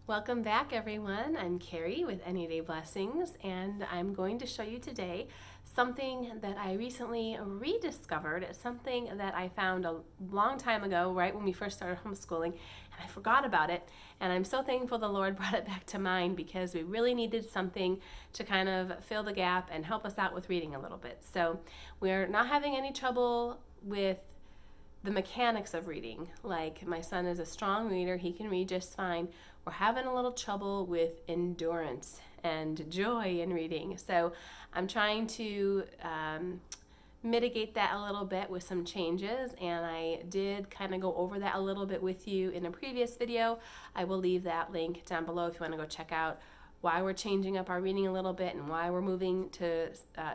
Welcome back, everyone. I'm Carrie with Any Day Blessings, and I'm going to show you today something that I recently rediscovered. It's something that I found a long time ago, right when we first started homeschooling, and I forgot about it. And I'm so thankful the Lord brought it back to mind because we really needed something to kind of fill the gap and help us out with reading a little bit. So we're not having any trouble with the mechanics of reading. Like, my son is a strong reader, he can read just fine. We're having a little trouble with endurance and joy in reading. So I'm trying to mitigate that a little bit with some changes, and I did kind of go over that a little bit with you in a previous video. I will leave that link down below if you want to go check out why we're changing up our reading a little bit and why we're moving to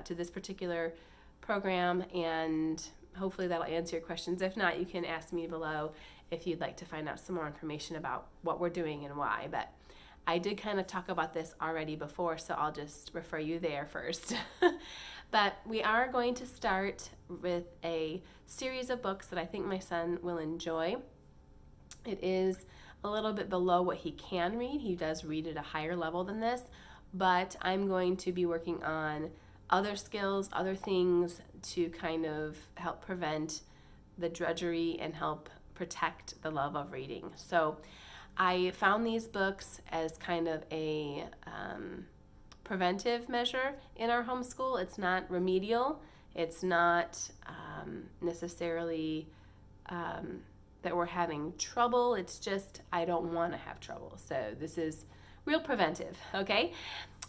this particular program, and hopefully that'll answer your questions. If not, you can ask me below if you'd like to find out some more information about what we're doing and why. But I did kind of talk about this already before, so I'll just refer you there first. But we are going to start with a series of books that I think my son will enjoy. It is a little bit below what he can read. He does read at a higher level than this, but I'm going to be working on other skills, other things to kind of help prevent the drudgery and help protect the love of reading. So I found these books as kind of a preventive measure in our homeschool. It's not remedial. It's not necessarily that we're having trouble. It's just I don't want to have trouble. So this is real preventive, okay?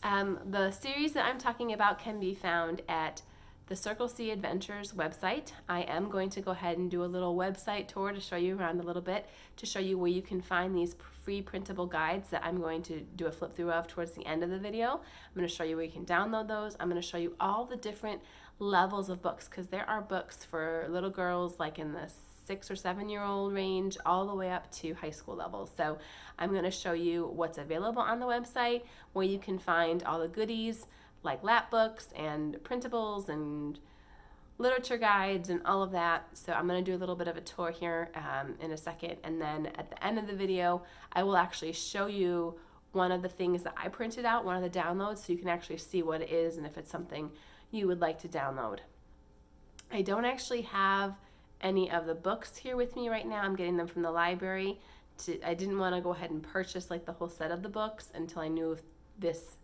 The series that I'm talking about can be found at the Circle C Adventures website. I am going to go ahead and do a little website tour to show you around a little bit, to show you where you can find these free printable guides that I'm going to do a flip through of towards the end of the video. I'm going to show you where you can download those. I'm going to show you all the different levels of books, because there are books for little girls like in the 6 or 7-year-old range all the way up to high school levels. So I'm going to show you what's available on the website, where you can find all the goodies like lap books and printables and literature guides and all of that. So I'm going to do a little bit of a tour here in a second, and then at the end of the video I will actually show you one of the things that I printed out, one of the downloads, so you can actually see what it is and if it's something you would like to download. I don't actually have any of the books here with me right now. I'm getting them from the library. I didn't want to go ahead and purchase like the whole set of the books until I knew if this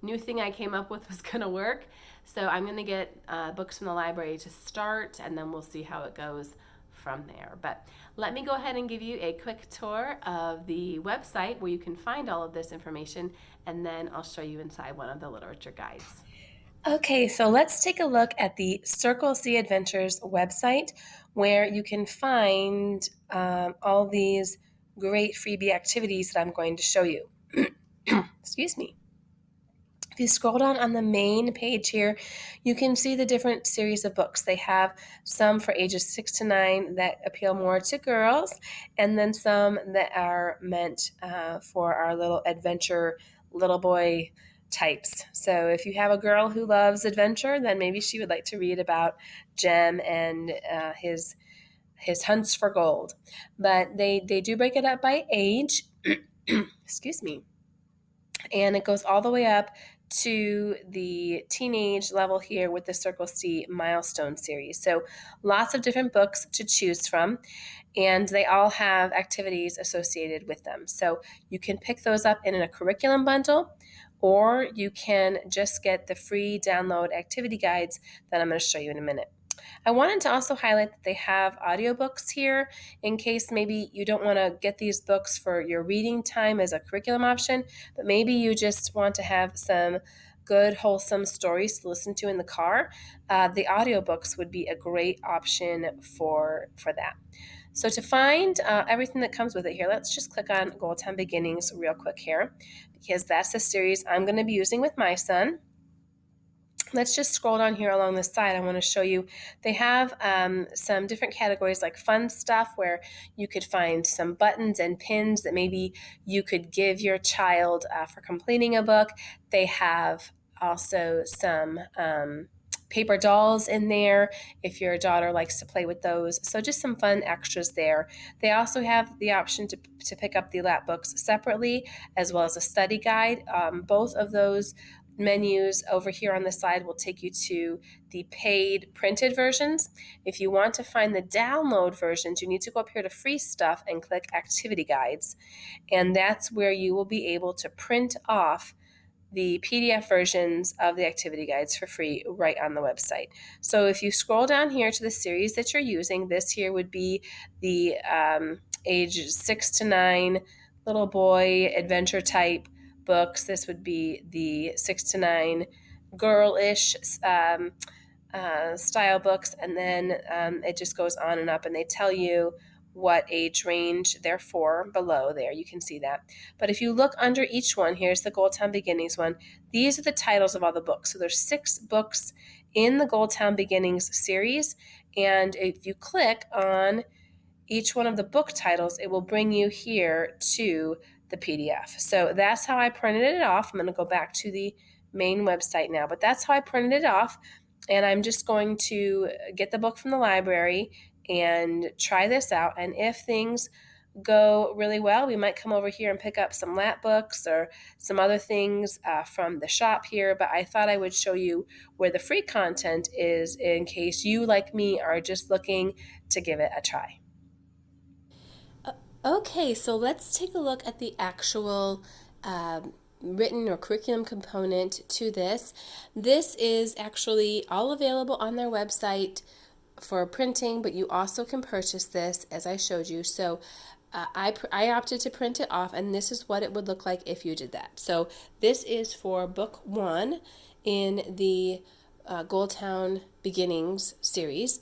new thing I came up with was going to work. So I'm going to get books from the library to start, and then we'll see how it goes from there. But let me go ahead and give you a quick tour of the website where you can find all of this information, and then I'll show you inside one of the literature guides. Okay, so let's take a look at the Circle C Adventures website, where you can find all these great freebie activities that I'm going to show you. Excuse me. If you scroll down on the main page here, you can see the different series of books. They have some for ages 6 to 9 that appeal more to girls, and then some that are meant for our little adventure little boy types. So if you have a girl who loves adventure, then maybe she would like to read about Jem and his hunts for gold. But they do break it up by age. Excuse me. And it goes all the way up to the teenage level here with the Circle C Milestone series. So lots of different books to choose from, and they all have activities associated with them. So you can pick those up in a curriculum bundle, or you can just get the free download activity guides that I'm going to show you in a minute. I wanted to also highlight that they have audiobooks here in case maybe you don't want to get these books for your reading time as a curriculum option, but maybe you just want to have some good, wholesome stories to listen to in the car. The audiobooks would be a great option for that. So to find everything that comes with it here, let's just click on Goal 10 Beginnings real quick here, because that's the series I'm going to be using with my son. Let's just scroll down here along the side. I want to show you they have some different categories like fun stuff, where you could find some buttons and pins that maybe you could give your child for completing a book. They have also some paper dolls in there if your daughter likes to play with those. So just some fun extras there. They also have the option to pick up the lap books separately, as well as a study guide. Both of those menus over here on the side will take you to the paid printed versions. If you want to find the download versions, you need to go up here to free stuff and click activity guides. And that's where you will be able to print off the PDF versions of the activity guides for free right on the website. So if you scroll down here to the series that you're using, this here would be the age 6 to 9 little boy adventure type books. This would be the 6 to 9 girl-ish style books, and then it just goes on and up, and they tell you what age range they're for below there. You can see that. But if you look under each one, here's the Goldtown Beginnings one. These are the titles of all the books. So there's 6 books in the Goldtown Beginnings series, and if you click on each one of the book titles, it will bring you here to the PDF. So that's how I printed it off. I'm going to go back to the main website now, but that's how I printed it off. And I'm just going to get the book from the library and try this out. And if things go really well, we might come over here and pick up some lap books or some other things from the shop here. But I thought I would show you where the free content is in case you, like me, are just looking to give it a try. Okay, so let's take a look at the actual written or curriculum component to this. This is actually all available on their website for printing, but you also can purchase this as I showed you. So I opted to print it off, and this is what it would look like if you did that. So this is for book 1 in the Goldtown Beginnings series.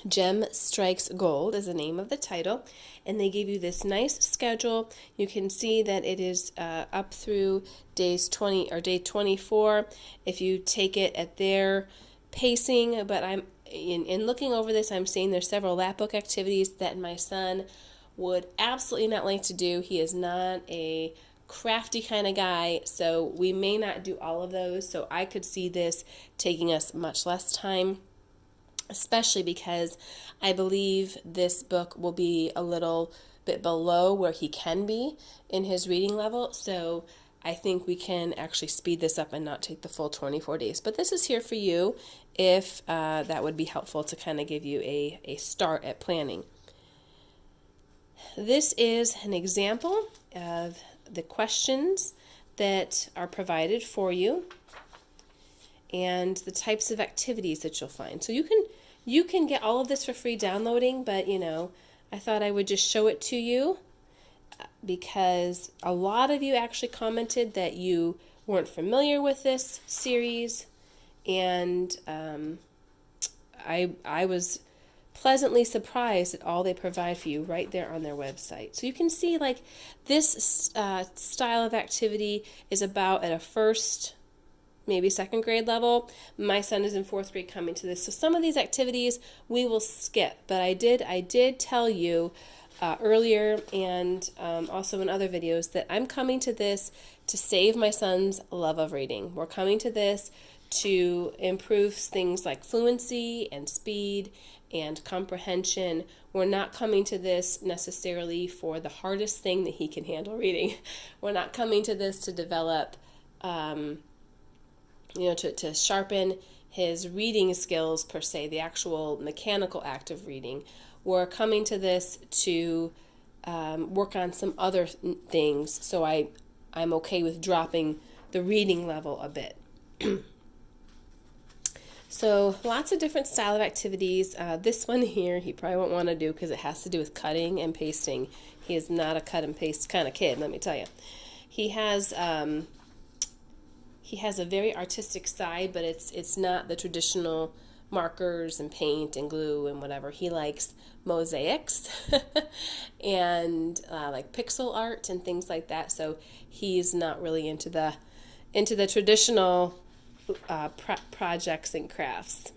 Gem Strikes Gold is the name of the title, and they give you this nice schedule. You can see that it is up through day 24 if you take it at their pacing. But I'm in looking over this, I'm seeing there's several lap book activities that my son would absolutely not like to do. He is not a crafty kind of guy, so we may not do all of those. So I could see this taking us much less time, especially because I believe this book will be a little bit below where he can be in his reading level. So I think we can actually speed this up and not take the full 24 days. But this is here for you if that would be helpful to kind of give you a start at planning. This is an example of the questions that are provided for you and the types of activities that you'll find. So you can get all of this for free downloading, but I thought I would just show it to you because a lot of you actually commented that you weren't familiar with this series, and I was pleasantly surprised at all they provide for you right there on their website. So you can see like this style of activity is about at a first, maybe second grade level. My son is in 4th grade coming to this. So some of these activities we will skip, but I did tell you earlier and also in other videos that I'm coming to this to save my son's love of reading. We're coming to this to improve things like fluency and speed and comprehension. We're not coming to this necessarily for the hardest thing that he can handle reading. We're not coming to this to develop to sharpen his reading skills per se, the actual mechanical act of reading. We're coming to this to work on some other things, so I'm okay with dropping the reading level a bit. So lots of different style of activities. This one here he probably won't want to do because it has to do with cutting and pasting. He is not a cut and paste kind of kid, let me tell you. He has a very artistic side, but it's not the traditional markers and paint and glue and whatever. He likes mosaics and like pixel art and things like that. So he's not really into the traditional projects and crafts.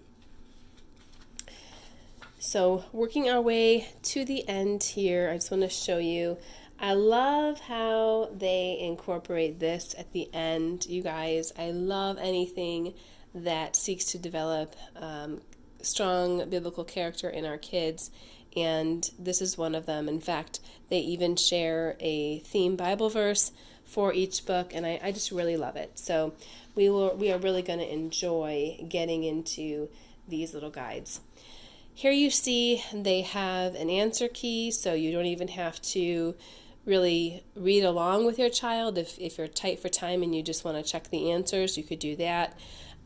So working our way to the end here, I just want to show you. I love how they incorporate this at the end, you guys. I love anything that seeks to develop strong biblical character in our kids, and this is one of them. In fact, they even share a theme Bible verse for each book, and I just really love it. So we are really going to enjoy getting into these little guides. Here you see they have an answer key, so you don't even have to really read along with your child. If you're tight for time and you just want to check the answers, you could do that.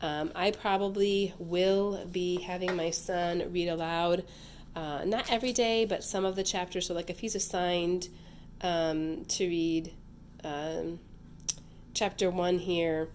I probably will be having my son read aloud, not every day, but some of the chapters. So like if he's assigned to read chapter 1 here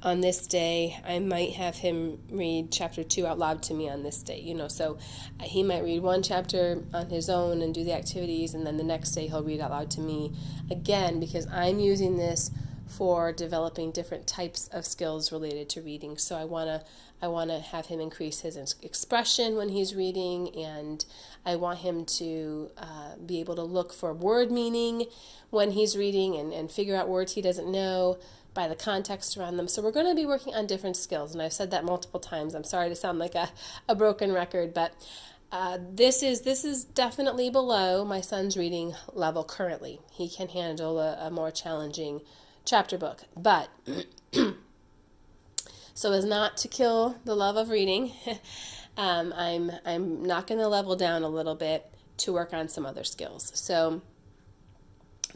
on this day, I might have him read chapter 2 out loud to me on this day, so he might read one chapter on his own and do the activities, and then the next day he'll read out loud to me again, because I'm using this for developing different types of skills related to reading. So I want to have him increase his expression when he's reading, and I want him to be able to look for word meaning when he's reading and figure out words he doesn't know by the context around them. So we're going to be working on different skills, and I've said that multiple times. I'm sorry to sound like a broken record, but this is definitely below my son's reading level currently. He can handle a more challenging chapter book, but so as not to kill the love of reading, I'm not going to level down a little bit to work on some other skills. So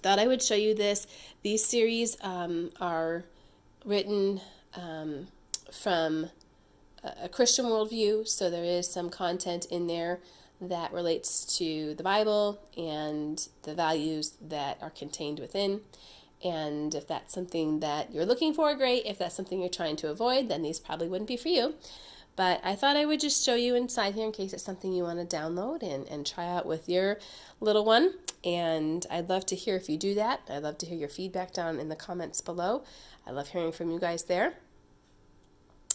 thought I would show you this. These series are written from a Christian worldview, so there is some content in there that relates to the Bible and the values that are contained within. And if that's something that you're looking for, great. If that's something you're trying to avoid, then these probably wouldn't be for you. But I thought I would just show you inside here in case it's something you want to download and try out with your little one. And I'd love to hear if you do that. I'd love to hear your feedback down in the comments below. I love hearing from you guys there.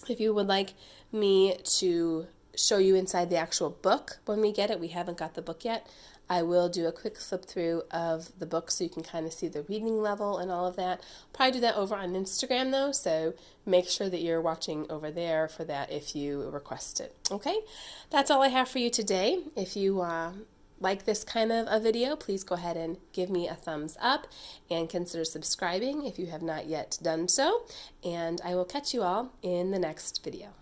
If you would like me to show you inside the actual book when we get it, we haven't got the book yet, I will do a quick flip through of the book so you can kind of see the reading level and all of that. Probably do that over on Instagram though, so make sure that you're watching over there for that if you request it. Okay, that's all I have for you today. If you like this kind of a video, please go ahead and give me a thumbs up and consider subscribing if you have not yet done so. And I will catch you all in the next video.